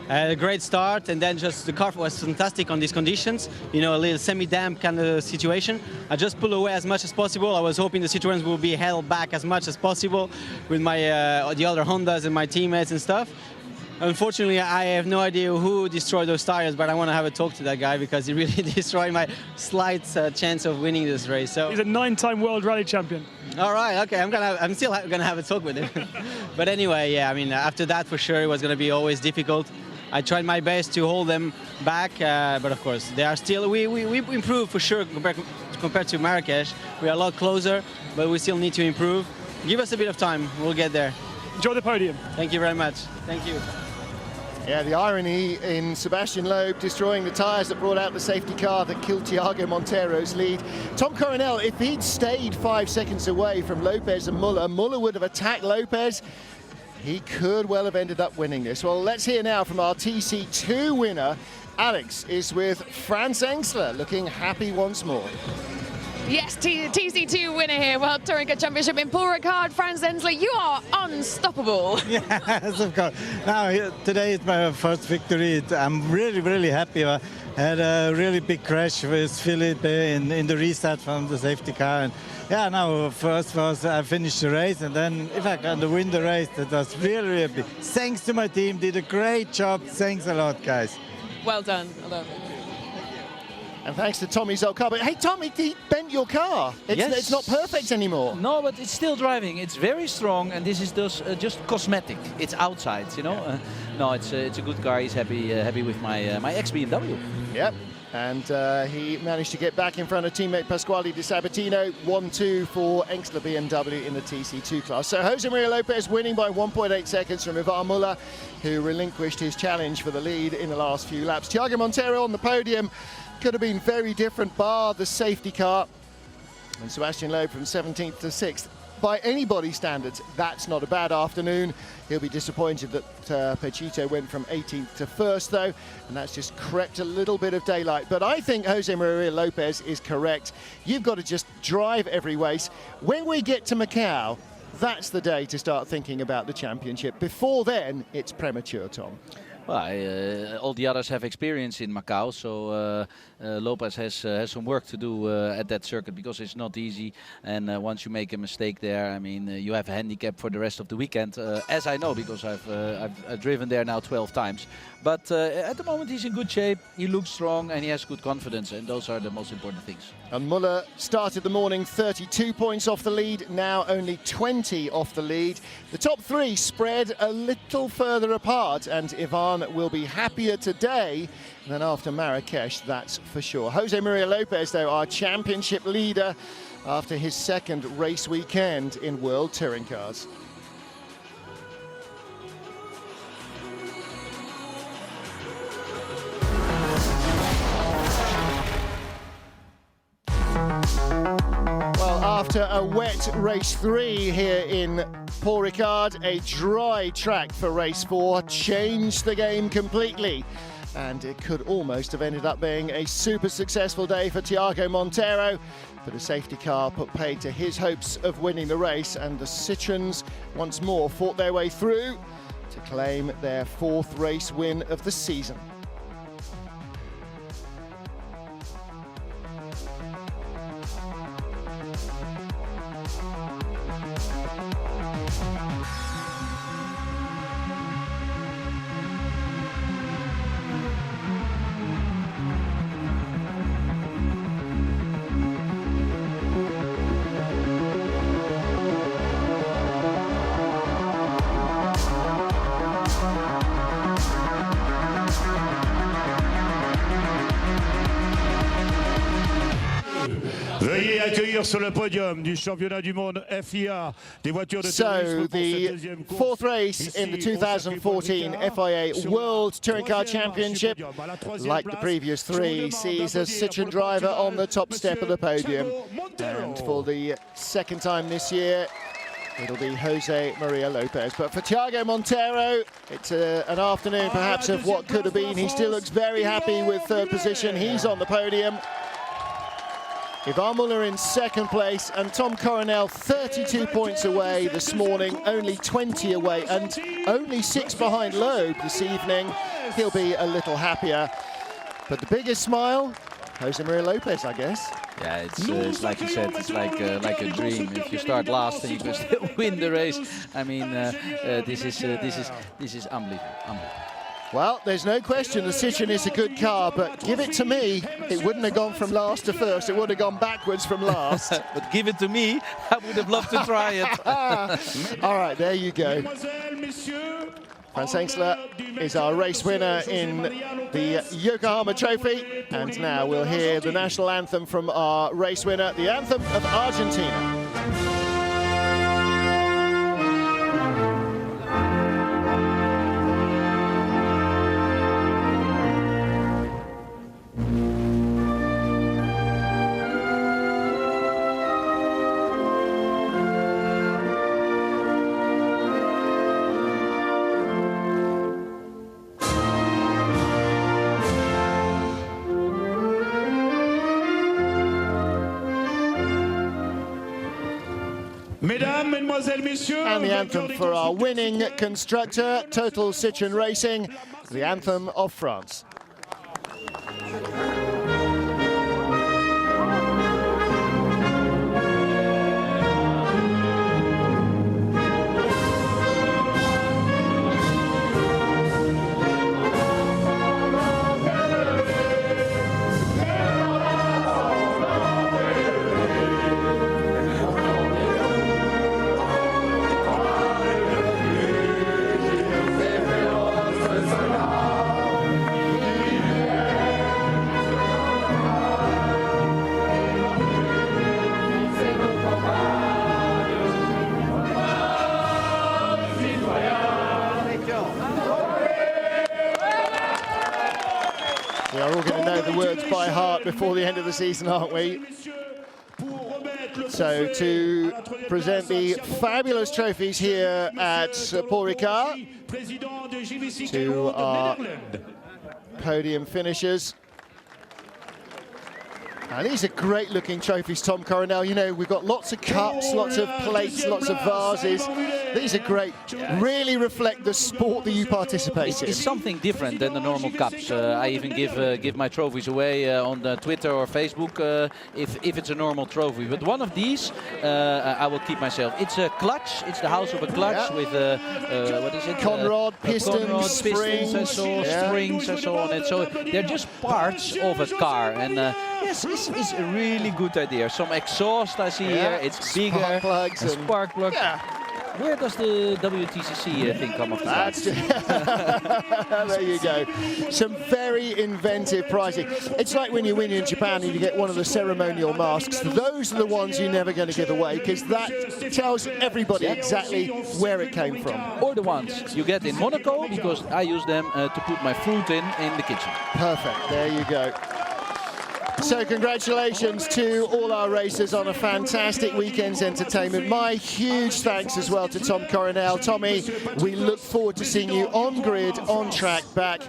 A great start, and then just the car was fantastic on these conditions. You know, a little semi-damp kind of situation. I just pulled away as much as possible. I was hoping the Citroëns will be held back as much as possible with my the other Hondas and my teammates and stuff. Unfortunately, I have no idea who destroyed those tires, but I want to have a talk to that guy because he really destroyed my slight chance of winning this race. So he's a 9-time World Rally Champion. All right, okay, I'm still gonna have a talk with him. But anyway, yeah, I mean, after that, for sure, it was gonna be always difficult. I tried my best to hold them back, but of course, they are still. We improved for sure compared to Marrakesh. We are a lot closer, but we still need to improve. Give us a bit of time, we'll get there. Enjoy the podium. Thank you very much. Thank you. Yeah, the irony in Sebastian Loeb destroying the tyres that brought out the safety car that killed Tiago Monteiro's lead. Tom Coronel, if he'd stayed 5 seconds away from Lopez and Muller would have attacked Lopez. He could well have ended up winning this. Well, let's hear now from our TC2 winner. Alex is with Franz Ensler, looking happy once more. Yes, TC2 winner here, World Touring Car Championship in Paul Ricard. Franz Ensler, you are unstoppable. Yes, of course. Now, today is my first victory. I'm really, really happy. had a really big crash with Philippe in the restart from the safety car. And yeah, now first was I finished the race, and then if I can win the race, that was really, really big. Thanks to my team, did a great job. Thanks a lot, guys. Well done. Well done. And thanks to Tommy's old car. But hey, Tommy, he bent your car. It's not perfect anymore. No, but it's still driving. It's very strong, and this is just cosmetic. It's outside, you know. No, it's a good car. He's happy with my ex-BMW. Yep. And he managed to get back in front of teammate Pasquale Di Sabatino. 1-2 for Engstler BMW in the TC2 class. So Jose Maria Lopez winning by 1.8 seconds from Ivan Muller, who relinquished his challenge for the lead in the last few laps. Thiago Monteiro on the podium. Could have been very different, bar the safety car. And Sebastian Loeb from 17th to 6th. By anybody's standards, that's not a bad afternoon. He'll be disappointed that Pechito went from 18th to 1st, though, and that's just crept a little bit of daylight. But I think Jose Maria Lopez is correct. You've got to just drive every race. When we get to Macau, that's the day to start thinking about the championship. Before then, it's premature, Tom. Well, all the others have experience in Macau, so Lopez has some work to do at that circuit, because it's not easy. And once you make a mistake there, I mean, you have a handicap for the rest of the weekend, as I know, because I've driven there now 12 times. But at the moment he's in good shape, he looks strong, and he has good confidence, and those are the most important things. And Muller started the morning 32 points off the lead, now only 20 off the lead. The top three spread a little further apart, and Ivan will be happier today than after Marrakesh, that's for sure. Jose Maria Lopez, though, our championship leader after his second race weekend in World Touring Cars. Well, after a wet race 3 here in Paul Ricard, a dry track for race 4 changed the game completely. And it could almost have ended up being a super successful day for Thiago Monteiro. But a safety car put paid to his hopes of winning the race, and the Citroens once more fought their way through to claim their 4th race win of the season. Veuillez accueillir sur le podium du championnat du monde FIA des voitures de tourisme pour cette deuxième course. Fourth race in the 2014 FIA World Touring Car Championship, like the previous 3, sees a Citroen driver on the top step of the podium. And for the second time this year, it'll be Jose Maria Lopez. But for Thiago Monteiro, it's an afternoon perhaps of what could have been. He still looks very happy with third position. He's on the podium. Ivan Muller in second place, and Tom Coronel 32 points away this morning, only 20 away, and only 6 behind Loeb this evening. He'll be a little happier. But the biggest smile, Jose Maria Lopez, I guess. Yeah, it's like you said, it's like a dream. If you start last and you can still win the race, I mean, this is unbelievable. Well, there's no question the Citroen is a good car, but give it to me, it wouldn't have gone from last to first, it would have gone backwards from last. But give it to me, I would have loved to try it. All right, there you go. Franz Engstler is our race winner in the Yokohama Trophy, and now we'll hear the national anthem from our race winner, the anthem of Argentina. And the anthem for our winning constructor, Total Citroen Racing, the anthem of France. by heart before the end of the season, aren't we? So to present the fabulous trophies here at Paul Ricard, to our podium finishers. And these are great looking trophies, Tom Coronel. You know, we've got lots of cups, lots of plates, lots of vases. These are great, really reflect the sport that you participate in. It's something different than the normal cups. I even give my trophies away on Twitter or Facebook if it's a normal trophy. But one of these I will keep myself. It's a clutch, it's the house of a clutch with, what is it? Conrod, pistons, springs and so, springs and so on. And so they're just parts of a car. And yes, it's a really good idea. Some exhaust I see here, it's bigger, spark plugs and spark plug. Where does the WTCC thing come off the back? There you go. Some very inventive pricing. It's like when you win in Japan and you get one of the ceremonial masks. Those are the ones you're never going to give away, because that tells everybody exactly where it came from. Or the ones you get in Monaco, because I use them to put my fruit in the kitchen. Perfect. There you go. So congratulations to all our racers on a fantastic weekend's entertainment. My huge thanks as well to Tom Coronel. Tommy, we look forward to seeing you on grid, on track, back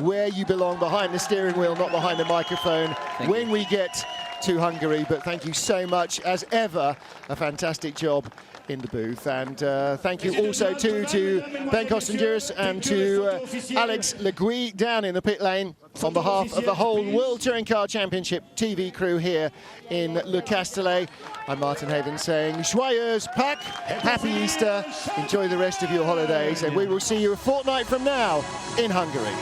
where you belong, behind the steering wheel, not behind the microphone, when we get to Hungary. But thank you so much, as ever, a fantastic job in the booth. And thank you also to Ben Costenduris and to Alex Legui down in the pit lane on behalf of the whole World Touring Car Championship TV crew here in Le Castellet. I'm Martin Haven saying Joyeuse Pâques, happy Easter, enjoy the rest of your holidays, and we will see you a fortnight from now in Hungary.